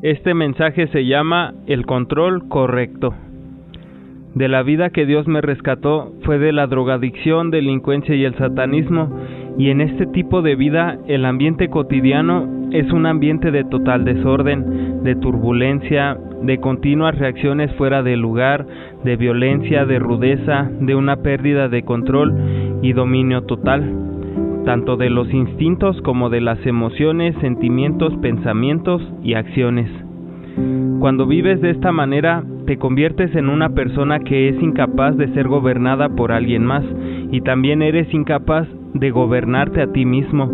Este mensaje se llama El control correcto. De la vida que Dios me rescató fue de la drogadicción, delincuencia y el satanismo, y en este tipo de vida el ambiente cotidiano es un ambiente de total desorden, de turbulencia, de continuas reacciones fuera de lugar, de violencia, de rudeza, de una pérdida de control y dominio total, tanto de los instintos como de las emociones, sentimientos, pensamientos y acciones. Cuando vives de esta manera, te conviertes en una persona que es incapaz de ser gobernada por alguien más, y también eres incapaz de gobernarte a ti mismo.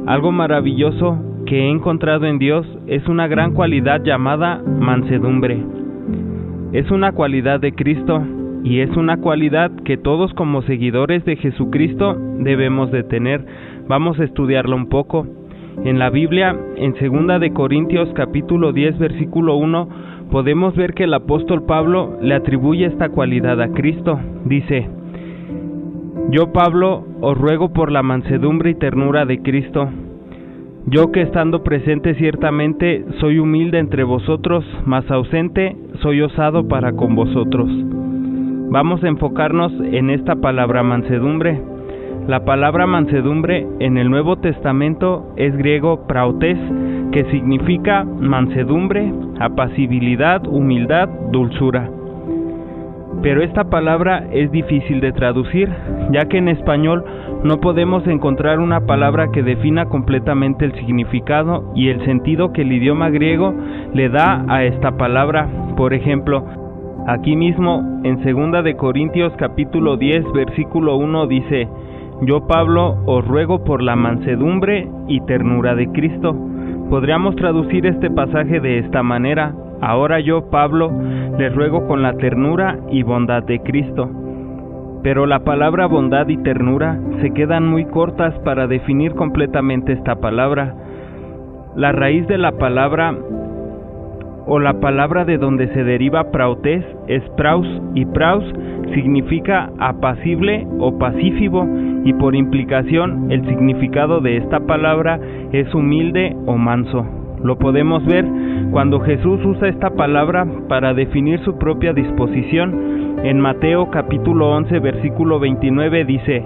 Algo maravilloso que he encontrado en Dios es una gran cualidad llamada mansedumbre. Es una cualidad de Cristo, y es una cualidad que todos como seguidores de Jesucristo debemos de tener. Vamos a estudiarlo un poco. En la Biblia, en 2 de Corintios capítulo 10 versículo 1, podemos ver que el apóstol Pablo le atribuye esta cualidad a Cristo. Dice: Yo, Pablo, os ruego por la mansedumbre y ternura de Cristo. Yo que estando presente ciertamente soy humilde entre vosotros, mas ausente soy osado para con vosotros. Vamos a enfocarnos en esta palabra mansedumbre. La palabra mansedumbre en el Nuevo Testamento es griego prautes, que significa mansedumbre, apacibilidad, humildad, dulzura. Pero esta palabra es difícil de traducir, ya que en español no podemos encontrar una palabra que defina completamente el significado y el sentido que el idioma griego le da a esta palabra. Por ejemplo, aquí mismo en 2 de Corintios capítulo 10 versículo 1 dice: Yo, Pablo, os ruego por la mansedumbre y ternura de Cristo. Podríamos traducir este pasaje de esta manera: Ahora yo, Pablo, les ruego con la ternura y bondad de Cristo. Pero la palabra bondad y ternura se quedan muy cortas para definir completamente esta palabra. La raíz de la palabra, o la palabra de donde se deriva prautes, es praus, y praus significa apacible o pacífico, y por implicación el significado de esta palabra es humilde o manso. Lo podemos ver cuando Jesús usa esta palabra para definir su propia disposición. En Mateo capítulo 11 versículo 29 dice: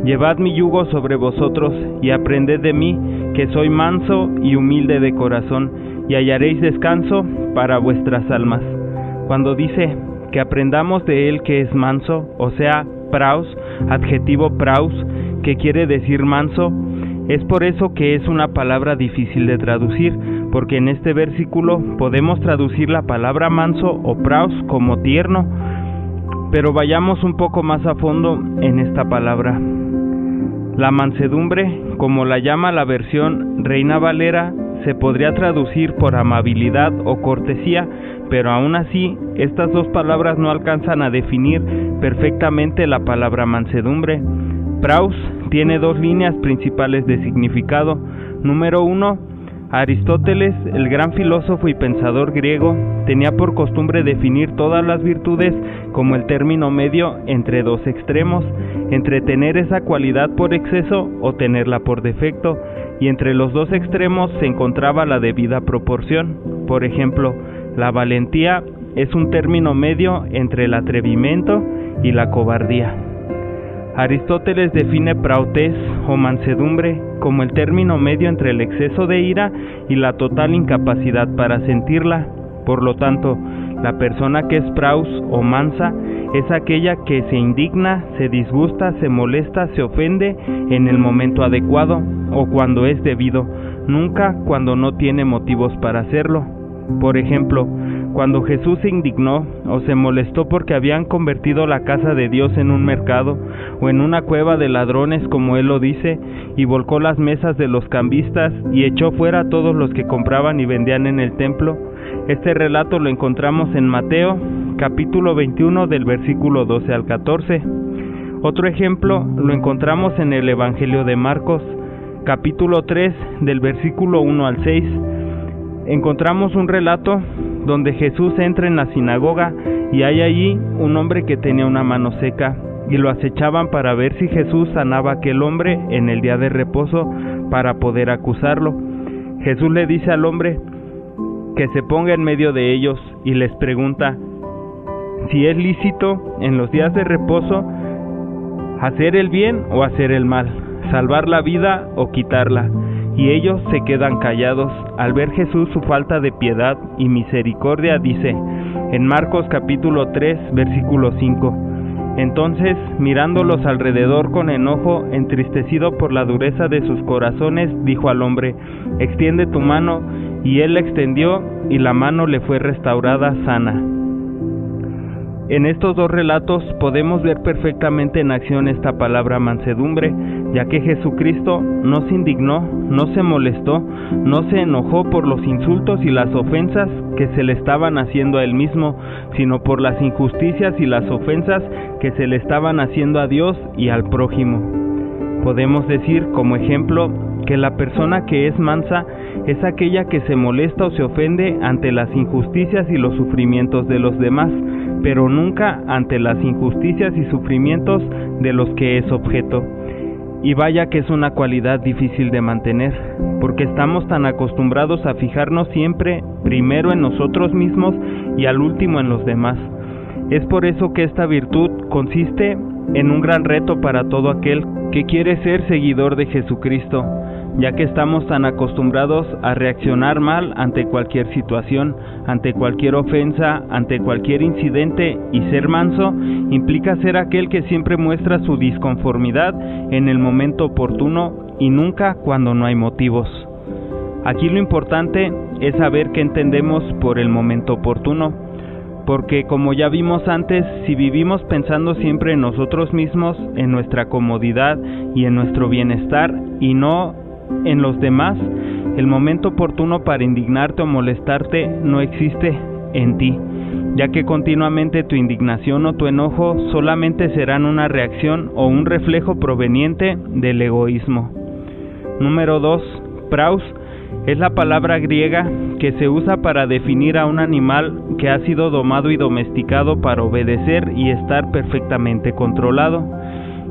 Llevad mi yugo sobre vosotros y aprended de mí, que soy manso y humilde de corazón, y hallaréis descanso para vuestras almas. Cuando dice que aprendamos de él que es manso, o sea, praus, adjetivo praus, que quiere decir manso, es por eso que es una palabra difícil de traducir, porque en este versículo podemos traducir la palabra manso o praus como tierno, pero vayamos un poco más a fondo en esta palabra. La mansedumbre, como la llama la versión Reina Valera, se podría traducir por amabilidad o cortesía, pero aún así, estas dos palabras no alcanzan a definir perfectamente la palabra mansedumbre. Praus tiene dos líneas principales de significado. Número 1, Aristóteles, el gran filósofo y pensador griego, tenía por costumbre definir todas las virtudes como el término medio entre dos extremos, entre tener esa cualidad por exceso o tenerla por defecto, y entre los dos extremos se encontraba la debida proporción. Por ejemplo, la valentía es un término medio entre el atrevimiento y la cobardía. Aristóteles define prautes o mansedumbre como el término medio entre el exceso de ira y la total incapacidad para sentirla. Por lo tanto, la persona que es praus o mansa es aquella que se indigna, se disgusta, se molesta, se ofende en el momento adecuado o cuando es debido, nunca cuando no tiene motivos para hacerlo. Por ejemplo, cuando Jesús se indignó o se molestó porque habían convertido la casa de Dios en un mercado o en una cueva de ladrones, como él lo dice, y volcó las mesas de los cambistas y echó fuera a todos los que compraban y vendían en el templo. Este relato lo encontramos en Mateo, capítulo 21, del versículo 12 al 14. Otro ejemplo lo encontramos en el Evangelio de Marcos, capítulo 3, del versículo 1 al 6. Encontramos un relato donde Jesús entra en la sinagoga y hay allí un hombre que tenía una mano seca, y lo acechaban para ver si Jesús sanaba a aquel hombre en el día de reposo para poder acusarlo. Jesús le dice al hombre: que se ponga en medio de ellos y les pregunta si es lícito en los días de reposo hacer el bien o hacer el mal, salvar la vida o quitarla. Y ellos se quedan callados. Al ver Jesús su falta de piedad y misericordia, dice en Marcos capítulo 3, versículo 5: entonces, mirándolos alrededor con enojo, entristecido por la dureza de sus corazones, dijo al hombre: extiende tu mano. Y él la extendió, y la mano le fue restaurada sana. En estos dos relatos podemos ver perfectamente en acción esta palabra mansedumbre, ya que Jesucristo no se indignó, no se molestó, no se enojó por los insultos y las ofensas que se le estaban haciendo a él mismo, sino por las injusticias y las ofensas que se le estaban haciendo a Dios y al prójimo. Podemos decir, como ejemplo, que la persona que es mansa es aquella que se molesta o se ofende ante las injusticias y los sufrimientos de los demás, pero nunca ante las injusticias y sufrimientos de los que es objeto. Y vaya que es una cualidad difícil de mantener, porque estamos tan acostumbrados a fijarnos siempre primero en nosotros mismos y al último en los demás. Es por eso que esta virtud consiste en un gran reto para todo aquel que quiere ser seguidor de Jesucristo, ya que estamos tan acostumbrados a reaccionar mal ante cualquier situación, ante cualquier ofensa, ante cualquier incidente, y ser manso implica ser aquel que siempre muestra su disconformidad en el momento oportuno y nunca cuando no hay motivos. Aquí lo importante es saber qué entendemos por el momento oportuno, porque como ya vimos antes, si vivimos pensando siempre en nosotros mismos, en nuestra comodidad y en nuestro bienestar y no en los demás, el momento oportuno para indignarte o molestarte no existe en ti, ya que continuamente tu indignación o tu enojo solamente serán una reacción o un reflejo proveniente del egoísmo. Número 2. Praus es la palabra griega que se usa para definir a un animal que ha sido domado y domesticado para obedecer y estar perfectamente controlado.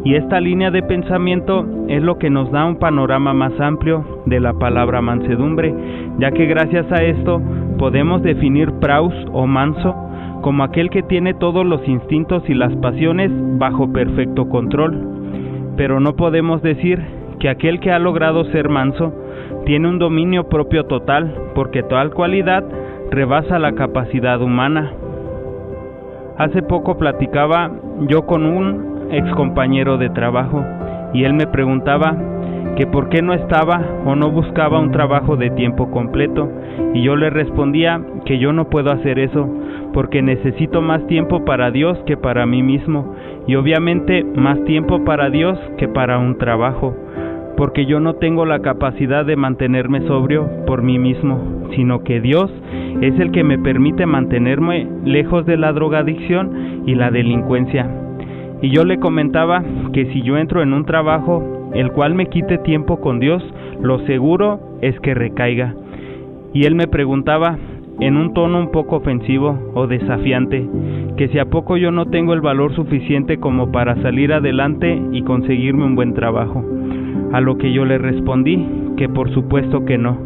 Y esta línea de pensamiento es lo que nos da un panorama más amplio de la palabra mansedumbre, ya que gracias a esto podemos definir praus o manso como aquel que tiene todos los instintos y las pasiones bajo perfecto control. Pero no podemos decir que aquel que ha logrado ser manso tiene un dominio propio total, porque tal cualidad rebasa la capacidad humana. Hace poco platicaba yo con un excompañero de trabajo y él me preguntaba que por qué no estaba o no buscaba un trabajo de tiempo completo, y yo le respondía que yo no puedo hacer eso porque necesito más tiempo para Dios que para mí mismo, y obviamente más tiempo para Dios que para un trabajo, porque yo no tengo la capacidad de mantenerme sobrio por mí mismo, sino que Dios es el que me permite mantenerme lejos de la drogadicción y la delincuencia. Y yo le comentaba que si yo entro en un trabajo el cual me quite tiempo con Dios, lo seguro es que recaiga. Y él me preguntaba, en un tono un poco ofensivo o desafiante, que si a poco yo no tengo el valor suficiente como para salir adelante y conseguirme un buen trabajo. A lo que yo le respondí que por supuesto que no.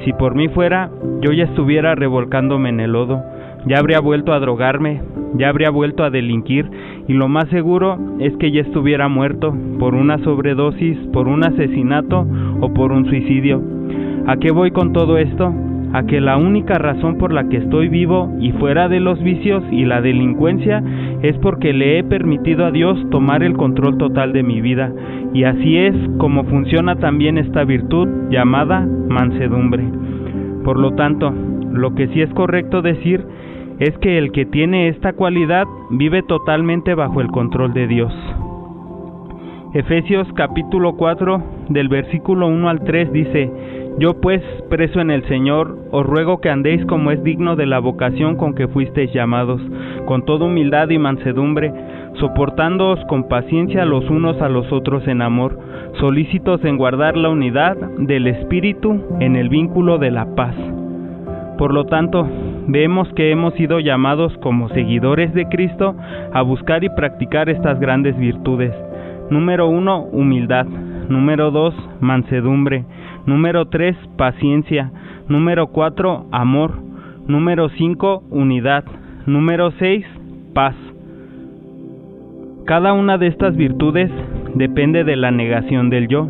Si por mí fuera, yo ya estuviera revolcándome en el lodo, ya habría vuelto a drogarme, ya habría vuelto a delinquir, y lo más seguro es que ya estuviera muerto por una sobredosis, por un asesinato o por un suicidio. ¿A qué voy con todo esto? A que la única razón por la que estoy vivo y fuera de los vicios y la delincuencia es porque le he permitido a Dios tomar el control total de mi vida, y así es como funciona también esta virtud llamada mansedumbre. Por lo tanto, lo que sí es correcto decir es que el que tiene esta cualidad vive totalmente bajo el control de Dios. Efesios capítulo 4 del versículo 1 al 3 dice: Yo pues, preso en el Señor, os ruego que andéis como es digno de la vocación con que fuisteis llamados, con toda humildad y mansedumbre, soportándoos con paciencia los unos a los otros en amor, solícitos en guardar la unidad del Espíritu en el vínculo de la paz. Por lo tanto, vemos que hemos sido llamados como seguidores de Cristo a buscar y practicar estas grandes virtudes. Número 1, humildad. Número 2, mansedumbre. Número 3, paciencia. Número 4, amor. Número 5, unidad. Número 6, paz. Cada una de estas virtudes depende de la negación del yo.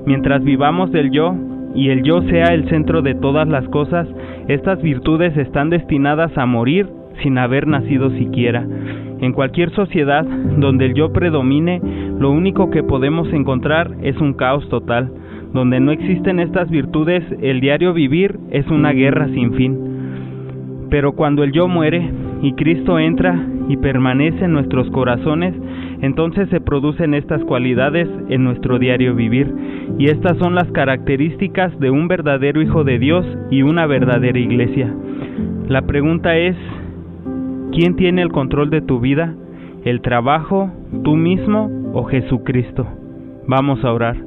Mientras vivamos del yo y el yo sea el centro de todas las cosas, estas virtudes están destinadas a morir sin haber nacido siquiera. En cualquier sociedad donde el yo predomine, lo único que podemos encontrar es un caos total. Donde no existen estas virtudes, el diario vivir es una guerra sin fin. Pero cuando el yo muere y Cristo entra y permanece en nuestros corazones, entonces se producen estas cualidades en nuestro diario vivir. Y estas son las características de un verdadero hijo de Dios y una verdadera iglesia. La pregunta es, ¿quién tiene el control de tu vida? ¿El trabajo, tú mismo o Jesucristo? Vamos a orar.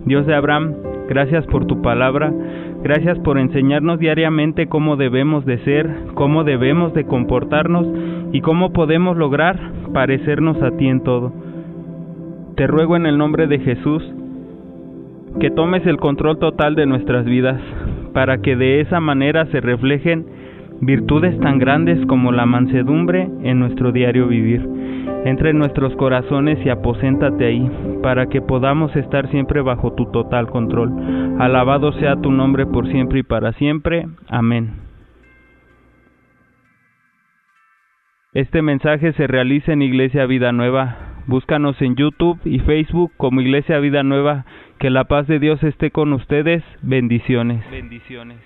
Dios de Abraham, gracias por tu palabra, gracias por enseñarnos diariamente cómo debemos de ser, cómo debemos de comportarnos y cómo podemos lograr parecernos a ti en todo. Te ruego en el nombre de Jesús que tomes el control total de nuestras vidas, para que de esa manera se reflejen virtudes tan grandes como la mansedumbre en nuestro diario vivir. Entra en nuestros corazones y aposéntate ahí, para que podamos estar siempre bajo tu total control. Alabado sea tu nombre por siempre y para siempre. Amén. Este mensaje se realiza en Iglesia Vida Nueva. Búscanos en YouTube y Facebook como Iglesia Vida Nueva. Que la paz de Dios esté con ustedes. Bendiciones. Bendiciones.